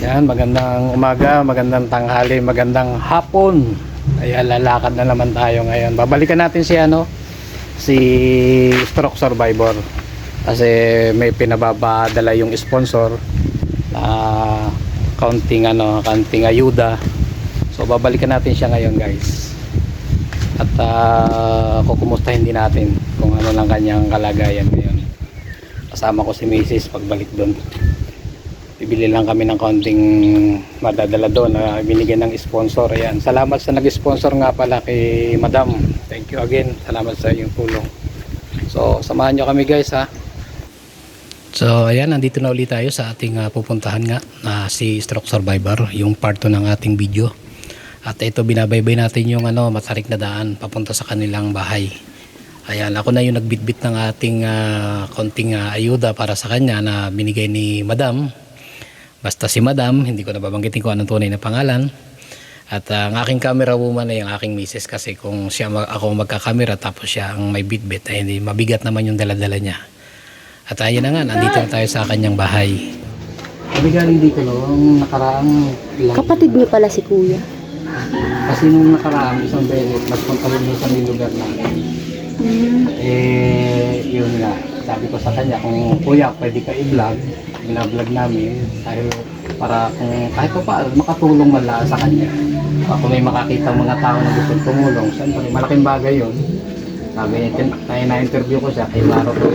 Yan, magandang umaga, magandang tanghali, magandang hapon. Ayan, lalakad na naman tayo ngayon. Babalikan natin si Stroke Survivor. Kasi may pinababadala yung sponsor na kaunting ayuda. So babalikan natin siya ngayon, guys. At kukumustahin din natin kung ano lang kanyang kalagayan ngayon. Kasama ko si Mrs. pagbalik doon. Bibili lang kami ng kaunting madadala doon na binigyan ng sponsor. Ayan. Salamat sa nag-sponsor nga pala kay Madam. Thank you again. Salamat sa iyong tulong. So, samahan nyo kami, guys, ha. So, ayan. Nandito na ulit tayo sa ating pupuntahan nga na si Stroke Survivor. Yung part 2 ng ating video. At ito, binabaybay natin yung matarik na daan papunta sa kanilang bahay. Ayan. Ako na yung nagbitbit ng ating kaunting ayuda para sa kanya na binigay ni Madam. Basta si Madam, hindi ko nababanggitin kung anong tunay na pangalan. At ang aking camera woman ay ang aking misis, kasi kung ako magkakamera tapos siya ang may bitbit ay hindi mabigat naman yung daladala niya. At ayun na nga, nandito na tayo sa kanyang bahay. Kami galing dito noong nakaraang lang. Kapatid niyo pala si Kuya. Kasi nung nakaraang isang beses, nagpunta rin sa may lugar natin. Yun nga. Sabi ko sa kanya, kung kuya, pwede ka i-vlog. Bina-vlog namin dahil para kung kahit pa makatulong man lang sa kanya. Kung may makakita mga tao na gusto tumulong, siyempre malaking bagay yun. Sabi niya, na-interview ko siya kay Maro ko,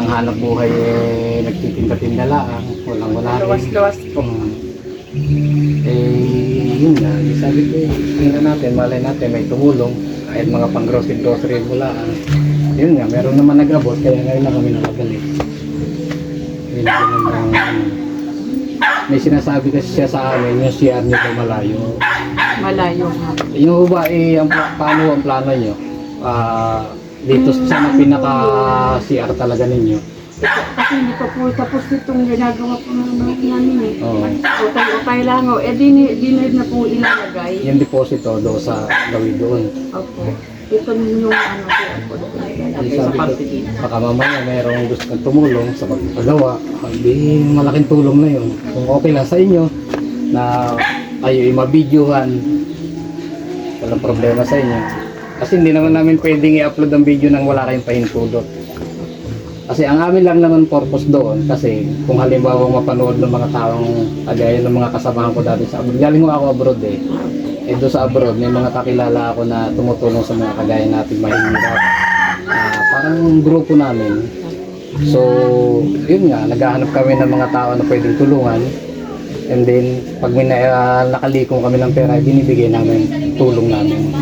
ang hanap buhay nagtitinda-tinda lang, walang-wala rin. Luwas-luwas po. Yun nga, sabi ko, tingnan natin, malay natin, may tumulong, kahit mga pang-grocery mula. Yun nga, meron naman nag-abot, kaya ngayon na kami nakagalit. May sinasabi kasi siya sa amin, yung CR niyo po malayo. Malayo nga. Yung ba, paano ang plano nyo? Dito sa pinaka-CR talaga ninyo? Kasi hindi pa po tapos itong ginagawa po namin eh. Oo. Okay lang o. Dinid na po ilalagay. Yung deposito do sa gawin doon. Opo. Ito yung po. Sabi ko, baka mamaya mayroong gusto kang tumulong sa pagpagawa. Hindi, malaking tulong na yun. Kung okay lang sa inyo na kayo i-mabidyohan, walang problema sa inyo. Kasi hindi naman namin pwedeng i-upload ang video nang wala kayong pahintulot. Kasi ang amin lang naman purpose doon, kasi kung halimbawa mapanood ng mga taong kagaya ng mga kasamahan ko dati sa abroad. Galing ako abroad eh. Doon sa abroad, may mga kakilala ako na tumutulong sa mga kagaya natin mahihirap. Parang grupo namin. So, yun nga, naghahanap kami ng mga tao na pwedeng tulungan. And then, pag may nakalikong kami ng pera, binibigay namin, tulong namin.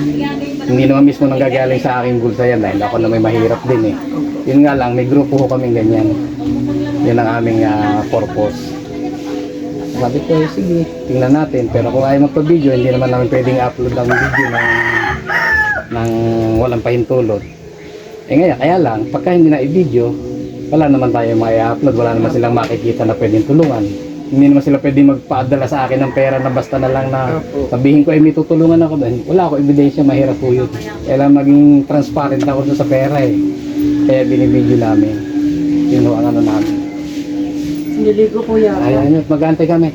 Hindi naman mismo nanggagaling sa aking bulsa yan dahil ako na may mahirap din eh. Yun nga lang, may grupo ko kaming ganyan. Yun ang aming purpose. Sabi ko, sige, tingnan natin. Pero kung ayaw magpa-video, hindi naman namin pwedeng upload ang video ng walang pahintulot. Ngayon, kaya lang, pagka hindi na i-video, wala naman tayo ma-upload, wala naman silang makikita na pwedeng tulungan. Hindi naman sila pwedeng magpaadala sa akin ng pera na basta na lang na sabihin ko ay may tutulungan ako doon. Wala ako ebidensya, mahirap po yun. Kailangan maging transparent ako doon sa pera eh. Kaya binibideo namin. Yun ho ang namin. Niligo po yan. Ayan yun, mag-aantay kami.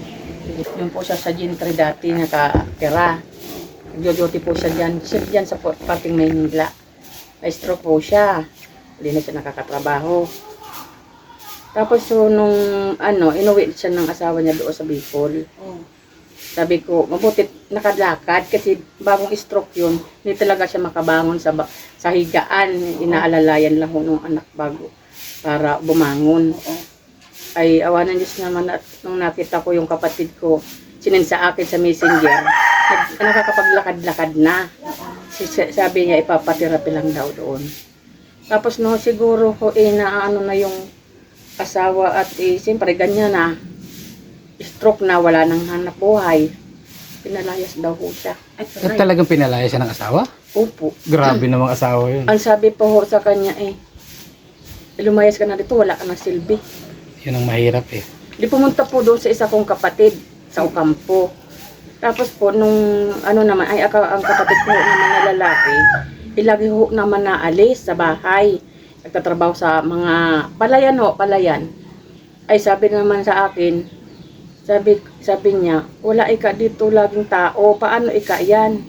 Yun po siya sa Gentry dati, nakatira. Nagjo-duty po siya dyan. Chef dyan sa parting Maynila. May stroke po siya. Hindi na siya nakakatrabaho. Tapos so, nung inuwi siya ng asawa niya doon sa Bicol. Sabi ko, mabuti nakalakad kasi bagong stroke yun. Hindi talaga siya makabangon sa higaan. Inaalalayan lang ho nung anak bago para bumangon. Ay awanan Diyos naman at nung nakita ko yung kapatid ko, sinin sa akin sa messenger, nakakapaglakad-lakad na. Sabi niya ipapaterapi lang daw doon. Tapos no, siguro ho naano na yung asawa at siyempre ganyan na. Stroke na, wala nang hanap buhay. Pinalayas daw ho siya. At talagang pinalaya siya ng asawa? Opo. Grabe namang asawa yun. Ang sabi po ho sa kanya lumayas ka na dito, wala ka na silbi. Yun ang mahirap eh. Di pumunta po doon sa isa kong kapatid sa Ocampo. Tapos po nung naman ang kapatid ko naman na lalaki, ilagi ho naman naalis sa bahay. Nagtatrabaho sa mga palayan. Ay sabi naman sa akin, sabi niya, wala ika dito laging tao, paano ika yan?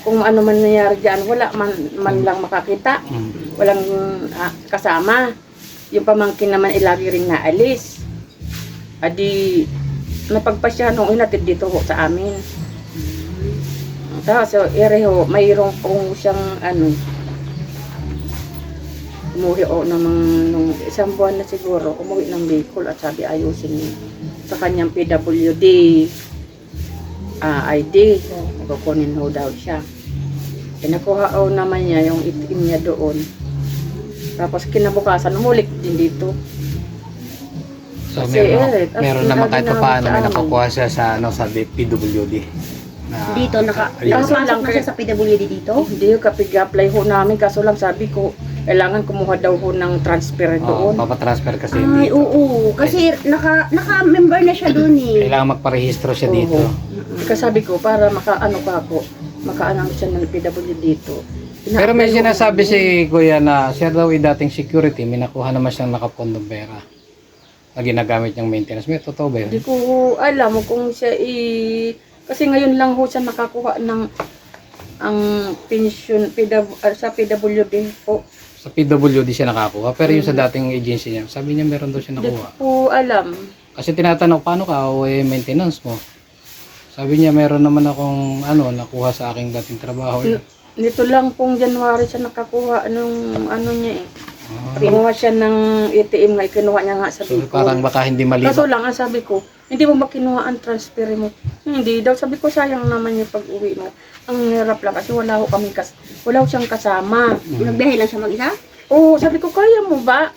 Kung ano man nangyari dyan, wala man lang makakita, walang kasama. Yung pamangkin naman ay lagi rin naalis. Adi, napagpasya nung inatid dito ho sa amin. Tapos, so, ho, mayroong pong siyang umuwi o nung isang buwan na siguro, umuwi ng Bicol at sabi ayusin niya sa kanyang PWD ID. Kukunin ho daw siya. Pinakuha ho naman niya yung itim niya doon. Tapos kinabukasan, umulik din dito. So Kasi, meron naman kahit pa paano may nakukuha siya sa PWD. Dito, Ayun. nakapasok na siya sa PWD dito? Hindi, kapig-apply ho namin. Kaso lang sabi ko, kailangan kumuha daw ho ng transfer doon. Papatransfer kasi Ay, dito. oo. Kasi naka-member na siya doon eh. Kailangan magparehistro siya dito. Kasi sabi ko, para makaano siya ng PWD dito. Pero may Ina-apply ho sinasabi namin. si Kuya na siya daw ay dating security, may nakuha naman siyang nakapondong pera na ginagamit niyang maintenance. May totoo ba Hindi yun? ko alam kung siya kasi ngayon lang ho siya nakakuha ng ang pension sa PWD po. Sa PWD siya nakakuha, pero yung sa dating agency niya, sabi niya meron daw siya Hindi nakuha. ko alam. Kasi tinatanong, paano ka o maintenance mo? Sabi niya, meron naman akong nakuha sa aking dating trabaho. Nito lang pong January siya nakakuha ng niya eh. Ah, Kinuha siya ng ATM nga, kinuha niya nga sa so Bicol. parang baka hindi mali. Kaso lang, ang sabi ko, hindi mo ba kinuha ang transfer mo? Hindi daw, sabi ko, sayang naman yung pag-uwi mo. Ang hirap lang kasi wala ho siyang kasama. Nagbiyahe lang siya mag-isa? Oo, sabi ko, kaya mo ba?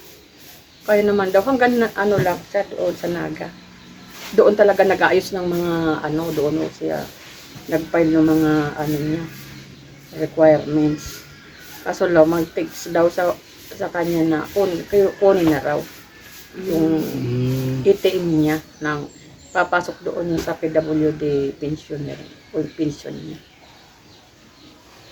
Kaya naman daw, hanggang lang siya doon sa Naga. Doon talaga nag-aayos ng mga doon ho siya nag-file ng mga niya, requirements. Kaso lang, mag-text daw sa kanya na kunin na raw yung ATM niya ng papasok doon yung sa PWD pensioner o pension niya.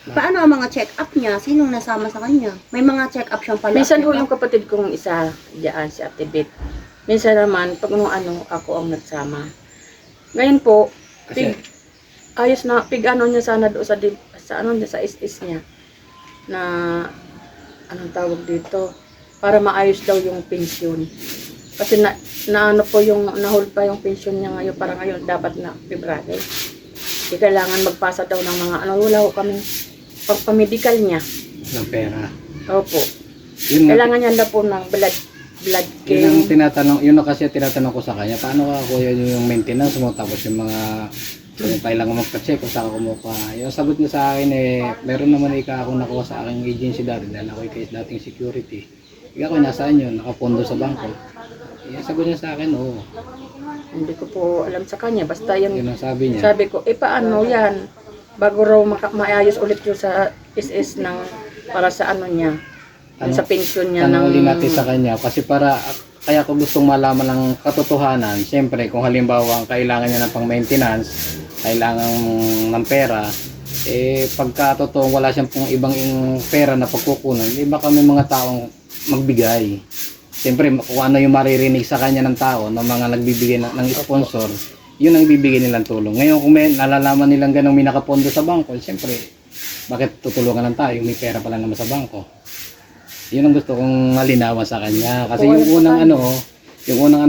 Paano ang mga check-up niya? Sinong nasama sa kanya? May mga check-up siyang pala. Minsan ho yung kapatid kong isa diyan si Ate Beth. Minsan naman pag ako ang nagsama. Ngayon po, Kasi- ayos na niya sana doon sa SS niya na anong tawag dito para maayos daw yung pensyon. Kasi na-hold pa yung pensyon niya ngayon para ngayon dapat na February. Kailangan magpasa daw ng mga wala ho kami pagpamedical niya. ng pera. Opo. Yun nga, Kailangan niya daw po ng blood yun ang game. tinatanong, yun na kasi tinatanong ko sa kanya, paano ka kuya yung maintenance mo, tapos yung mga kung kailangan magpa-check kung saan ka kumukuha. Yung sagot niya sa akin meron naman akong nakuha sa aking agency dati dahil ako kay dating security. Ikaw nasaan yun? Nakapondo sa bangko. Yung sagot niya sa akin, oo. Hindi ko po alam sa kanya. Basta yung Yun ang sabi niya. sabi ko, paano yan? Bago raw maayos ulit yung sa SS para sa niya. Sa pension niya Tanong ulit natin sa kanya kasi kaya ko gustong malaman ng katotohanan. Siyempre, kung halimbawa kailangan niya ng pang-maintenance, kailangan ng pera, pagka totoo wala siyang pong ibang pera na pagkukunan, baka may mga taong magbigay. Siyempre, kung ano yung maririnig sa kanya ng tao, ng mga nagbibigay ng sponsor, yun ang bibigay nilang tulong. Ngayon, kung may nalalaman nilang ganong may nakapondo sa bangko, siyempre, bakit tutulungan ng tayo? May pera pala naman sa bangko. Yun ang gusto kong malinawan sa kanya. Kasi yung unang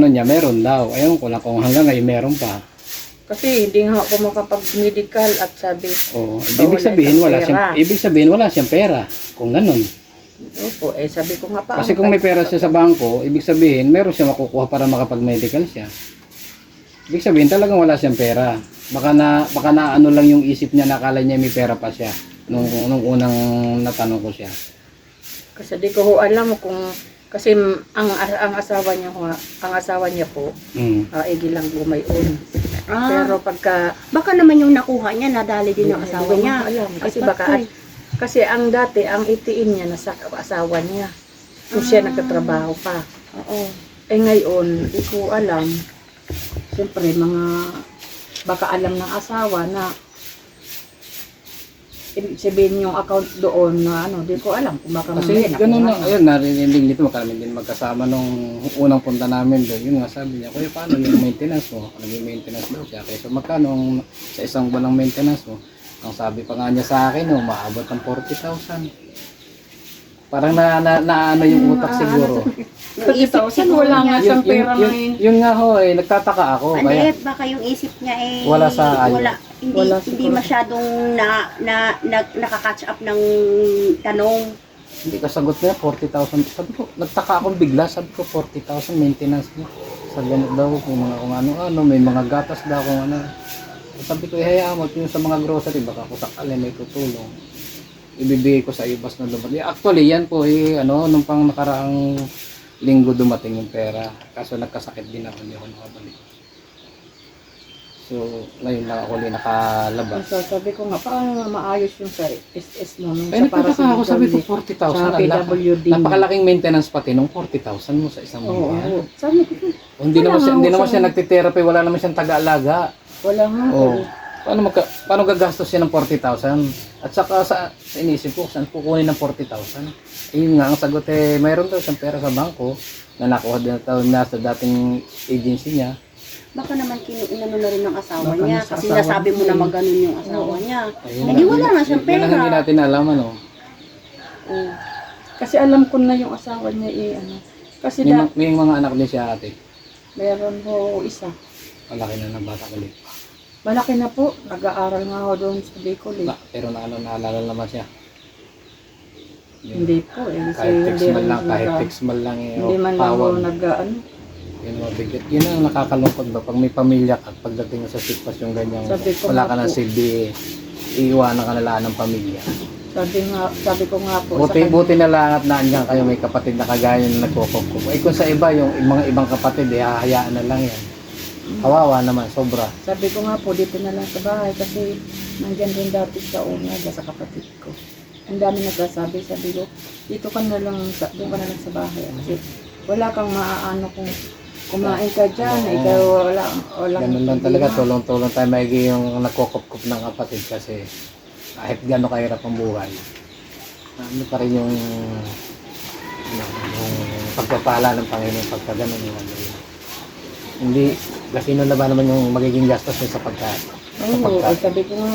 niya, meron daw. Ayun ko lang kung hanggang ngayon meron pa. kasi hindi nga ako makapag-medical at sabi, Oo. Ibig sabihin, wala siyang pera. Kung ganun. opo, sabi ko nga pa. Kasi kung may pera siya sa bangko, ibig sabihin, meron siya makukuha para makapag-medical siya. Ibig sabihin, talagang wala siyang pera. Baka na lang yung isip niya, nakala niya may pera pa siya. Nung unang natanong ko siya. Kasi di ko ho alam kung kasi ang asawa niya po lang bumayon. Pero pagka Baka naman yung nakuha niya, nadali din ng asawa hindi ko niya. alam kasi Ay, baka patay. kasi ang dati ang itiin niya nasa asawa niya. Kung siya nagtatrabaho pa. Oo. Ngayon, di ko alam. Siyempre baka alam ng asawa na sabihin yung account doon na ano, di ko alam kung baka Kasi mamaya ganun na, nakuha. ayun, narinig nito, kami din magkasama nung unang punta namin doon. Yun nga, sabi niya, kuya, paano yung maintenance mo? Nag-maintenance daw siya. Kaya so, magkano sa isang buwan ng maintenance mo? Ang sabi pa nga niya sa akin, maabot ng 40,000. Parang ano yung utak siguro. Yung isip 30,000, siguro wala nga niya. siyang pera yun, ngayon. yun nga ho, nagtataka ako. Ano Kaya, baka yung isip niya Wala sa ayo. hindi, Wala hindi siguro. masyadong nakaka-catch up ng tanong. hindi kasagot niya, 40,000. Sabi ko, nagtaka akong bigla, sabi ko, 40,000 maintenance mo. Sa ganit daw, kung mga kung ano-ano, may mga gatas daw kung ano. Sabi ko, ihayaan mo, yung sa mga grocery, baka kung sakali may tutulong. Ibibigay ko sa iyo bas na dumating. Actually, yan po, nung pang nakaraang linggo dumating yung pera. Kaso nagkasakit din ako, hindi ako nakabalik. So, ngayon lang ako ulit nakalabas. So, sabi ko nga, paano nga maayos yung sa SS mo? Nung Ay, sa para nagtataka ako, sabi ko, 40,000. sa ang laki. PWD. Napakalaking maintenance pati nung 40,000 mo sa isang Oo, buwan. oo. Sabi ko, Hindi Wala naman siya, nga hindi ako naman sa- siya nagtitherapy, wala naman siyang taga-alaga. wala nga. Oh. Paano gagastos siya ng 40,000? At saka sa inisip ko, saan kukunin ng 40,000? Ayun nga, ang sagot mayroon daw siyang pera sa bangko na nakuha din na sa dating agency niya. Baka naman inano na rin ng asawa Baka niya. nasa Kasi asawa nasabi mo niya na eh. maganon yung asawa niya. Ayun Hindi wala nga siyang Yan ang hindi pera. natin alam, ano. Oh. Kasi alam ko na yung asawa niya ano. Kasi May mga anak din siya ate. meron ho isa. Malaki na ng bata ulit. Malaki na po. Nag-aaral nga ho doon sa Bicol eh. Pero naalala naman siya. Hindi po eh. Kasi Kahit text hindi man rin lang, kahit nag- text man lang Hindi man lang ho tawag. nag-ano. Yun ang mabigat. Yun ang nakakalungkot ba? Pag may pamilya ka, pagdating mo sa sitwasyon ganyan, Sabi ko wala nga ka ng po. silbi, iiwanan ka na lang ng pamilya. Sabi ko nga po Buti na lang at naandyan kayo, may kapatid na kagaya na nagkukukup. Eh kung sa iba, yung mga ibang kapatid, hahayaan na lang yan. Kawawa naman, sobra. Sabi ko nga po, dito na lang sa bahay kasi nandyan din dati sa una, sa kapatid ko. Ang dami nagsasabi, sabi ko, dito ka na lang, doon ka na lang sa bahay. Kasi wala kang maaano kung kumain ka dyan, Oo. ikaw wala. Ganun lang talaga, tulong-tulong tayo maigi yung nagkukup ng kapatid kasi kahit gano'n kahirap ang buhay. Ano pa rin yung pagpapala ng Panginoon pagka gano'n yung ano yun. Hindi, kasi na ba naman yung magiging gastos nyo sa pagkain. Oo, sabi ko nga,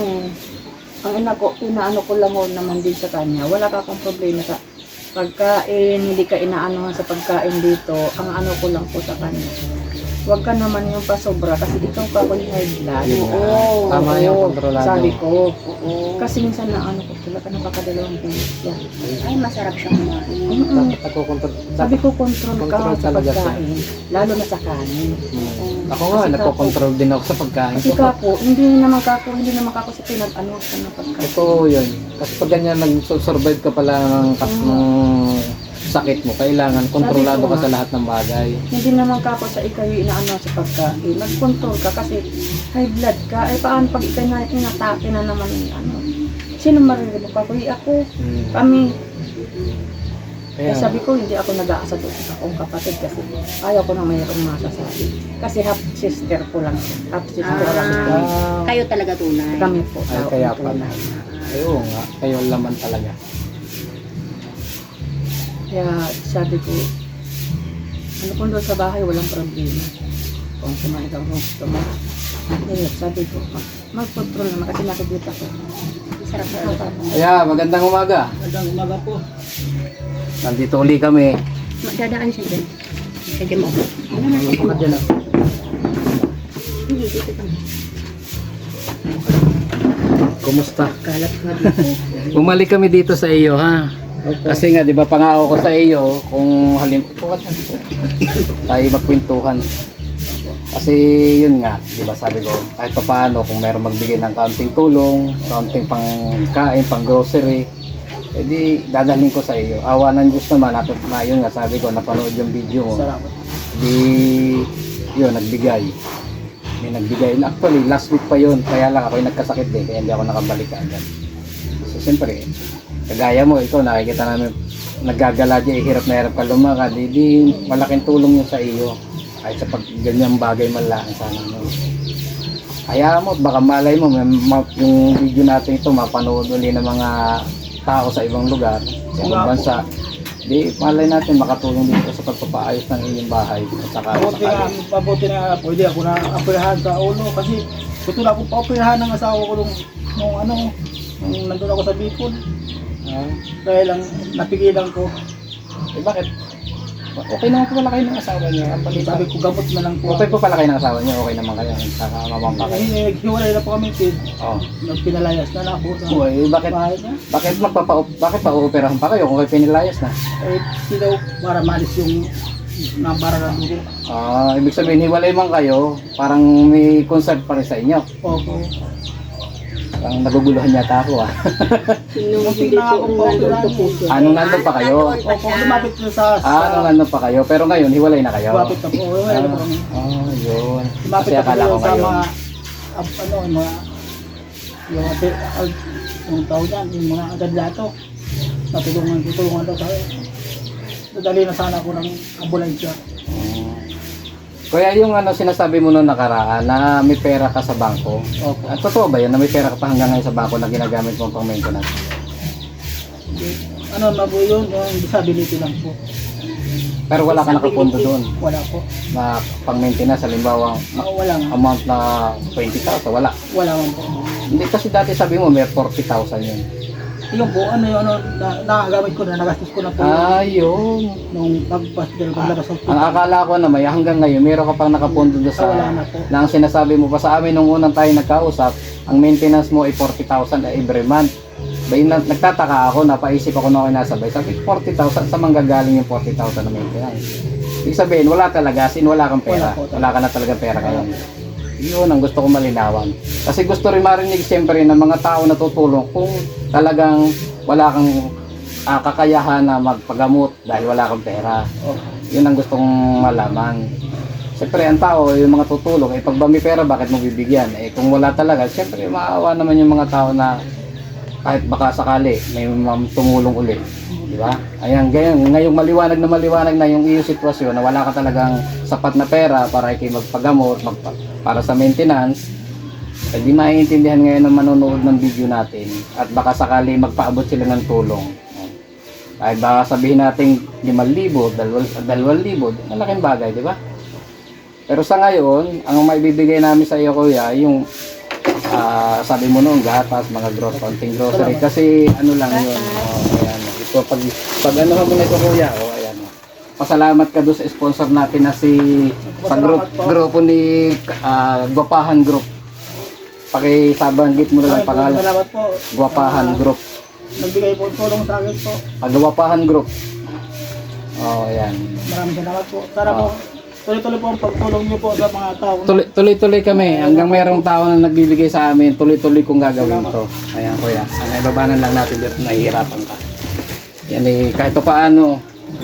ang inaano ko lang ho naman din sa kanya, wala ka akong problema sa pagkain, hindi ka inaano sa pagkain dito, ang ano ko lang po sa kanya. Huwag ka naman yung pasobra kasi ikaw ka yung high blood. Yun nga. Oo, Tama oo. yung kontrolado. Sabi ko, Oo. kasi minsan na ano ko, sila ka nakakadalawang beses yan. Ay, masarap siyang kumain. Mm-mm. Dapat nagkukontrol. Sabi ko, control ka Control sa talaga siya. pagkain, lalo na sa kanin. Ako nga, Kasi nagkocontrol din ako sa pagkain Kasi ko. kako, hindi naman kako sa pinag-ano ka ng pagkain. Totoo yun. Kasi pag ganyan nag-survive ka pala ng sakit mo, kailangan kontrolado Sabi ko ka sa nga. lahat ng bagay. Hindi naman kako sa ikaw yung inaano sa pagkain. Mag-control ka kasi high blood ka. Ay paano pag ikaw na inatake na naman yung ano. Sino maririnig ako? Ako. Kami. Kaya, Kaya sabi ko, hindi ako nag-aasa doon sa akong kapatid kasi ayaw ko na mayroong masasabi. Kasi half sister ko lang siya. Half sister lang siya. Kayo talaga tunay. Kami po. ay kaya pala. Ayun nga, kayo laman talaga. Kaya sabi ko, ano kung doon sa bahay, walang problema. Kung kumain ka kung gusto mo. Eh, sabi ko, mag-control naman kasi nakikita ko. Masarap na. Kaya, magandang umaga. Magandang umaga po. Nandito uli kami. Dadaan siya dyan. Sige mo. Hindi, dito kami. Kumusta? Kalat nga dito. Bumalik kami dito sa iyo, ha? Kasi nga, di ba, pangako ko sa iyo, kung halimbawa, tayo magkwentuhan. Kasi yun nga, di ba sabi ko, kahit pa paano, kung meron magbigay ng kaunting tulong, kaunting pangkain, pang grocery, edi dadalhin ko sa iyo. Awa ng Diyos naman, na yun nga, sabi ko, napanood yung video mo. Salamat. Di, yun, nagbigay. May nagbigay. Actually, last week pa yun, kaya lang ako yung nagkasakit din, kaya hindi ako nakabalik agad. So, siyempre, kagaya mo, ikaw, nakikita namin, naggagala di, hirap na hirap ka lumakad, di malaking tulong yun sa iyo. Kahit sa pag ganyang bagay man lang sana. No? Hayaan mo, baka malay mo, yung video natin ito, mapanood uli ng mga tao sa ibang lugar, sa ibang bansa. Di, malay natin makatulong dito sa pagpapaayos ng inyong bahay. At saka Mabuti na pwede ako na apirahan sa ulo kasi gusto na akong paoperahan ng asawa ko nung nandun ako sa Bicol. Dahil lang napigilan ko. bakit? Okay naman po pala kayo ng asawa niyo. Ang balita. Sabi ko gamot na lang po. Okay po pala kayo ng asawa niyo. Okay naman kayo. Saka mamampa kayo. Naghiwalay na po kami, kid. Oh. Nagpinalayas na lang po sa Uy, bakit bahay na. bakit pa-operahan pa kayo kung kayo pinilayas na? Eh, sila para maalis yung nabara ng dugo. Ibig sabihin hiwalay man kayo, parang may concern pa rin sa inyo. Opo. Parang naguguluhan yata ako ah. Nung hindi po, nung nandun po po siya. Anong nandun pa kayo? Nandoon pa Opo, siya. lumapit na sa... Nung nandun pa kayo, pero ngayon hiwalay na kayo. Lumapit na po. Wala na po kami. Yun. Lumapit Kasi na po akala ko sa ngayon. mga... yung tao dyan, yung mga agad-lato. Tutulungan daw tayo. Dadali na sana ako ng ambulansya. Kaya yung sinasabi mo nung nakaraan na may pera ka sa bangko. Opo. Totoo ba yan na may pera ka pa hanggang ngayon sa bangko na ginagamit mo pang maintenance? Ano na po yun? Yung disability lang po. Pero wala ka nakapondo doon Wala po. na pang maintenance, halimbawa Wala nga. amount na 20,000, wala. Wala man po. Hindi kasi dati sabi mo may 40,000 yun. Yun po, nakagamit ko na, nagastos ko na po. Yun. Nung pag-hospital, paglabas ng Ang akala ko na may hanggang ngayon meron ka pang nakapondo doon sa wala na po. na ang sinasabi mo pa sa amin nung unang tayo nagkausap, ang maintenance mo ay 40,000 every month. Nagtataka ako, napaisip ako na ako nasabay. Sabi, 40,000, sa manggagaling yung 40,000 na maintenance? Ibig sabihin, wala talaga, wala kang pera. Wala po. Wala ka na talaga pera ngayon. Yun ang gusto ko malinawan. Kasi gusto rin marinig siyempre ng mga tao na tutulong kung talagang wala kang kakayahan na magpagamot dahil wala kang pera. Yun ang gusto kong malaman. Siyempre ang tao, yung mga tutulong, pag ba may pera, bakit mo bibigyan? Kung wala talaga, siyempre maawa naman yung mga tao na kahit baka sakali may tumulong ulit. Di ba? Ayan, ngayong maliwanag na yung iyong sitwasyon na wala ka talagang sapat na pera para magpagamot, para sa maintenance, di maiintindihan ngayon ng manonood ng video natin at baka sakali magpaabot sila ng tulong. Kahit baka sabihin natin 5,000, 2,000, malaking bagay, di ba? Pero sa ngayon, ang maibibigay namin sa iyo, kuya, yung sabi mo noon, gatas, mga konting grocery. Kasi ano lang yun. Ayan. Ito, pag ano mo na ito, kuya, ayan. Pasalamat ka doon sa sponsor natin na sa grupo ni Gwapahan Group. Pakisabanggit mo na lang pangalan. Salamat po. Gwapahan Group. Nagbigay po tulong sa akin po. Gwapahan Group. Ayan. Maraming salamat po. Sana po, tuloy-tuloy po ang pagtulong niyo po sa mga tao. Tuloy-tuloy kami. Hanggang mayroong tao na nagbibigay sa amin, tuloy-tuloy kong gagawin to. Ayan, kuya. Ang ibabanan lang natin dito, nahihirapan ka. Yan kahit pa paano,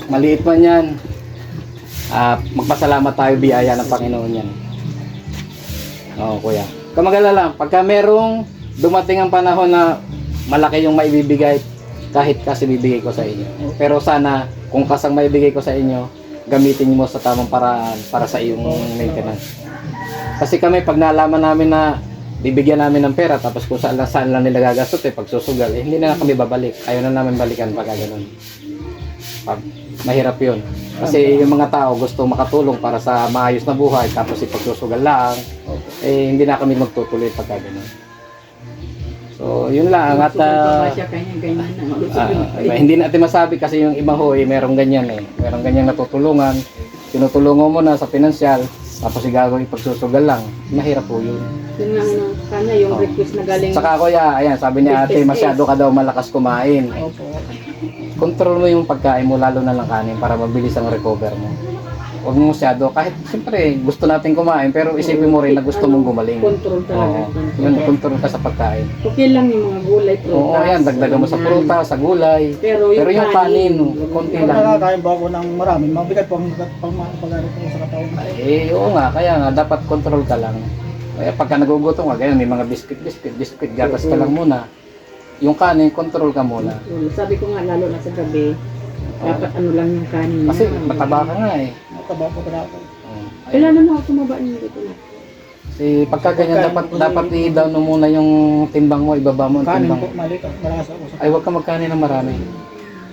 maliit man yan, magpasalamat tayo biyaya ng Panginoon yan. Kuya. Kamagala pagka merong dumating ang panahon na malaki yung maibibigay, kahit kasi bibigay ko sa inyo. Pero sana, kung kasang maibigay ko sa inyo, gamitin mo sa tamang paraan para sa iyong maintenance. Kasi kami, pag nalaman namin na bibigyan namin ng pera, tapos kung saan lang nila gagastos, pag susugal, hindi na kami babalik. Ayaw na namin balikan pag gano'n. Mahirap yun. Kasi yung mga tao gusto makatulong para sa maayos na buhay, tapos ipagsusugal lang, hindi na kami magtutuloy pag gano'n. So, yun lang. At hindi natin masabi kasi yung iba ho, merong ganyan merong ganyan natutulungan. Tinutulungan mo na sa pinansyal, tapos gagawin pagsusugal lang. Mahirap po yun. Yun nga kanya, yung request na galing. Saka kuya, ayan, sabi ni ate, masyado ka daw malakas kumain. Opo. Control mo yung pagkain mo, lalo na lang kanin, para mabilis ang recover mo. Huwag mo masyado, kahit siyempre gusto natin kumain, pero isipin mo rin na gusto mong gumaling. Control talaga. Yun, control ka sa pagkain. Okay lang yung mga gulay, prutas. Oo, ayan, dagdagan mo sa prutas, sa gulay. Pero yung kanin, konti Kung lang. nakakain ba ako ng marami, mabigat po ang pag-arit ko sa katawan. Oo nga, kaya nga, dapat control ka lang. Kaya pagka nagugutom ka, ganyan, may mga biscuit, gatas ka lang muna. Yung kanin, control ka muna. Sabi ko nga, lalo na sa gabi, dapat ano lang yung kanin. Kasi mataba ka nga Mataba po talaga ako. Kailan na ako tumaba niyo dito na? Kasi pagka ganyan, dapat i-down mo muna yung timbang mo, ibaba mo yung Kanin timbang po, mo. mali ka. Malakas ako sa Ay, huwag ka magkanin ng marami.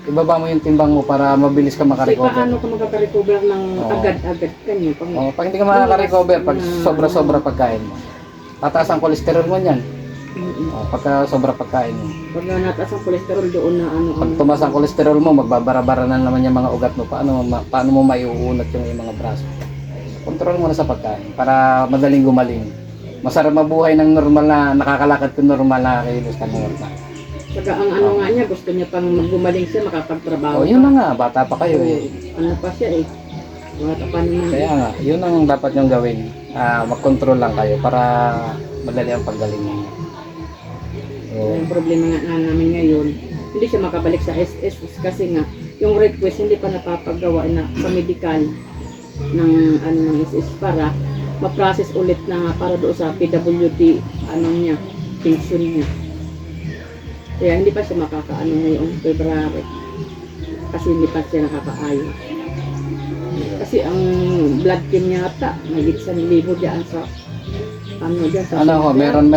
Ibaba mo yung timbang mo para mabilis ka Kasi makarecover. paano ka makaka-recover ng Oo. agad-agad kanyo? Oh, pag hindi ka makaka-recover, pag sobra-sobra pagkain mo, tataas ang kolesterol mo niyan. Oh, pagka sobra pagkain mo. Pag nataas ang kolesterol doon na ano Pag tumaas ang kolesterol mo, magbabara-bara na naman yung mga ugat mo. Paano mo maiuunat yung mga braso? Kontrol mo na sa pagkain para madaling gumaling. Masarap mabuhay ng normal na nakakalakad ko normal na kilos ka normal. Saka ang ano nga niya, gusto niya pang gumaling siya, makapagtrabaho. Oh, yun na nga, bata pa kayo eh. Ano pa siya eh. Bata pa naman. Kaya nga, yun ang dapat yung gawin. Mag-control lang kayo para madali ang paggaling mo. Oh. Yung problema nga namin ngayon, hindi siya makabalik sa SS kasi nga, yung request hindi pa napapagawa na sa medical ng ano ng SS para ma-process ulit na para doon sa PWD ano niya, pension niya. Kaya hindi pa siya makakaano ngayong February kasi hindi pa siya nakakaayos. Kasi ang blood chem niya ata, may 1,000 diyan sa ano diyan sa Meron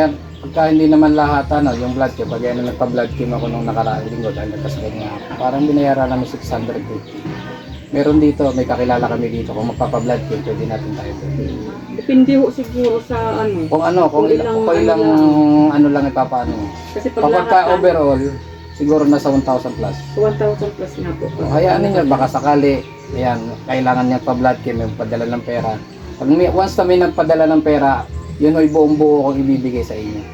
pagka hindi naman lahat yung blood chem, pag nagpa-blood chem ako nung nakaraang linggo dahil nagkasakit nga ako, parang binayaran namin 650. Meron dito, may kakilala kami dito, kung magpapa-blood chem, pwede natin tayo doon. Depende ho siguro sa ano. Kung ilang ano lang ipapaano. Kasi pag Kapag lahat overall, siguro nasa 1,000 plus. 1,000 plus nga po. Hayaan ninyo, baka sakali, ayan, kailangan niya pa-blood chem, may padala ng pera. Once na may nagpadala ng pera, yun ay buong buo kong ibibigay sa inyo.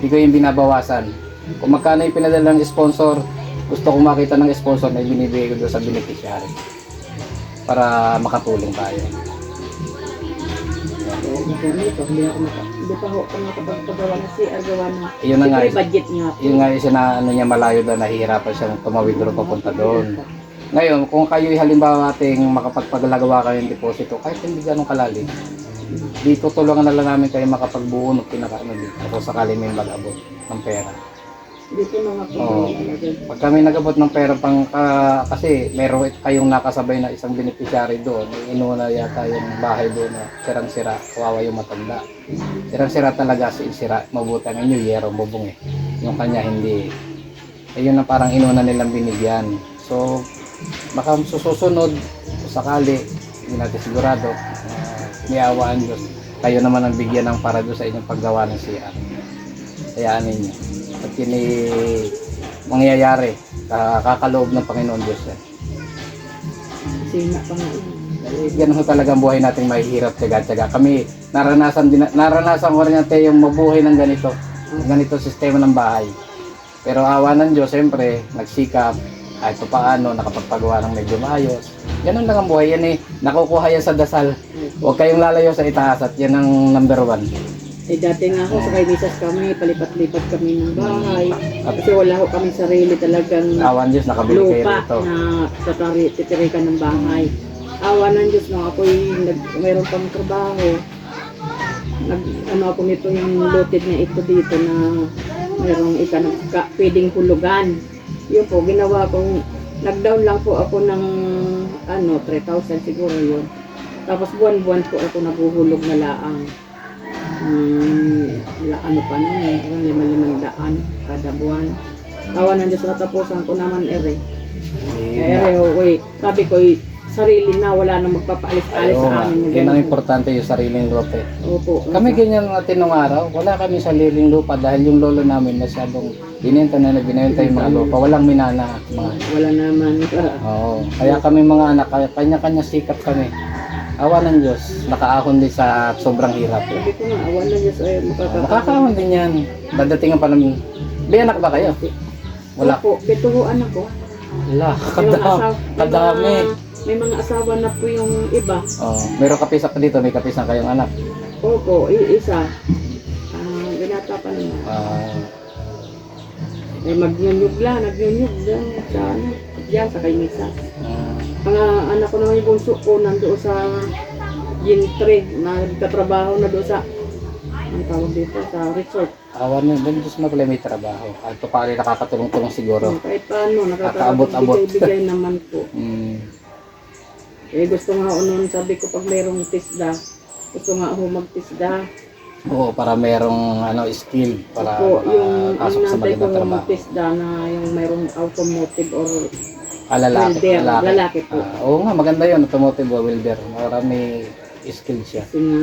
Hindi ko yung binabawasan. Kung magkano yung pinadala ng sponsor, gusto kong makita ng sponsor na ibinibigay ko doon sa beneficiary para makatulong tayo. Hindi pa ho kung nakapagpagawa na CR gawa na. Yun na nga, Siyempre, budget nga po. yun nga yung ano niya malayo doon, nahihirapan siya ng tumawid doon papunta doon. Ngayon, kung kayo halimbawa ating makapagpagagawa kayo ng deposito, kahit hindi ganun kalalim, dito tulungan na lang namin kayo makapagbuo ng pinakaano dito kung sakali may mag-abot ng pera. Dito mga po. Oo. Pag kami nag-abot ng pera kasi meron kayong nakasabay na isang beneficiary doon, inuna yata yung bahay doon na sirang-sira, kawawa yung matanda. Sirang-sira talaga, sira, mabuti ang inyo, yero, bubong eh. Yung kanya hindi. Ayun na parang inuna nilang binigyan. So, baka susunod, sakali, hindi natin sigurado, may awaan Diyos. Kayo naman ang bigyan ng para doon sa inyong paggawa ng CR. Hayaan ninyo. At yun mangyayari, kakaloob ng Panginoon Diyos yan. Sina pa nga yun. Ganun talaga ang buhay nating mahihirap, tsaga-tsaga. Kami, naranasan ko rin natin yung mabuhay ng ganito sistema ng bahay. Pero awa ng Diyos, siyempre, nagsikap, kahit pa paano, nakapagpagawa ng medyo maayos. Ganun lang ang buhay, yan nakukuha yan sa dasal. Huwag kayong lalayo sa itaas at yan ang number 1. Eh dati nga ho, sa kay Misas kami, palipat-lipat kami ng bahay. Kasi wala ho kami sarili talagang Awan Diyos, nakabili kayo lupa rito. na titirikan ng bahay. Awa ng Diyos nung ako'y mayroon pang trabaho. Ano ako nito yung looted na ito dito na mayroong pwedeng hulugan. Yun po, ginawa kong, nag-down lang po ako ng 3,000 siguro yun. Tapos buwan-buwan po ako naguhulog na laang. Ano pa nun eh, 5,500 kada buwan. Awa ng Diyos, natapusan ko naman sabi ko, sarili na, wala nang magpapaalis-alis sa amin. Yun ang importante yung sariling lupa. Opo. Kami ganyan natin nung araw, wala kami sariling lupa dahil yung lolo namin masyadong binenta yung mga lupa, walang minana. Wala naman. Oo, kaya kami mga anak, kanya-kanya sikap kami. Awa ng Diyos, nakaahon din sa sobrang hirap. Sabi ko nga, awa ng Diyos ay Makakaahon din yan. Dadating pa namin. May anak ba kayo? Wala. Opo, pituho anak ko. Wala, kadami. May mga asawa na po yung iba. Meron kapisak pa dito, may kapisak kayong anak. Opo, isa. Binata pa naman. Nagyunyug lang diyan sa kay Misa. Ang anak ko naman yung bunso ko nandoon sa Gintry, nagtatrabaho na doon sa ang tawag dito, sa resort. Awan na, doon Diyos magpala may trabaho. At pa rin nakakatulong-tulong siguro. Kahit paano, Nakaabot-abot. nakakabigay naman po. Mm. Eh gusto nga noon, sabi ko pag mayroong tisda, gusto nga ako magtisda. Oo, para merong skill para Po, yung makapasok sa nanay ko magandang yung trabaho. TESDA na yung mayroong automotive or Lalaki. welder, lalaki po. Oo nga, maganda yun, automotive o welder. Marami skill siya. Kasi nga,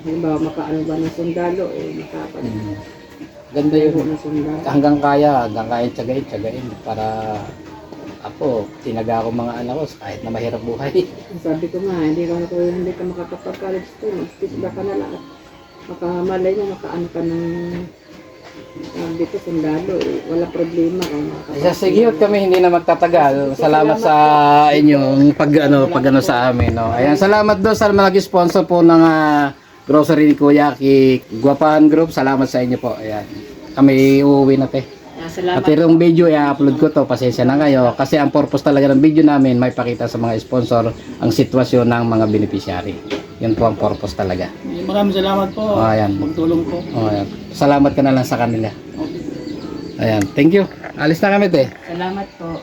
halimbawa makaano ba ng sundalo, makapag Ganda yun. ng sundalo. Hanggang kaya tsagain para ako, tinaga ako mga anak ko kahit na mahirap buhay. Sabi ko nga, hindi ka makakapag-college to, mag-TESDA ka na lang. Makamalay mo, makaano ka ng dito sundalo, wala problema. Sige, kami hindi na magtatagal. Salamat sa inyong pag sa amin, no. Ayan, salamat do sa mga nag-sponsor po ng grocery ni Kuya Guapan Group. Salamat sa inyo po. Ayan. Kami uuwi na Salamat. At yung video i-upload ko to, pasensya na kayo kasi ang purpose talaga ng video namin may pakita sa mga sponsor ang sitwasyon ng mga beneficiary. Yun po ang purpose talaga. Maraming salamat po. Ayan. Magtulong po. Ayan. Salamat ka na lang sa kanila. Ayan, thank you. Alis na kami, te. Salamat po.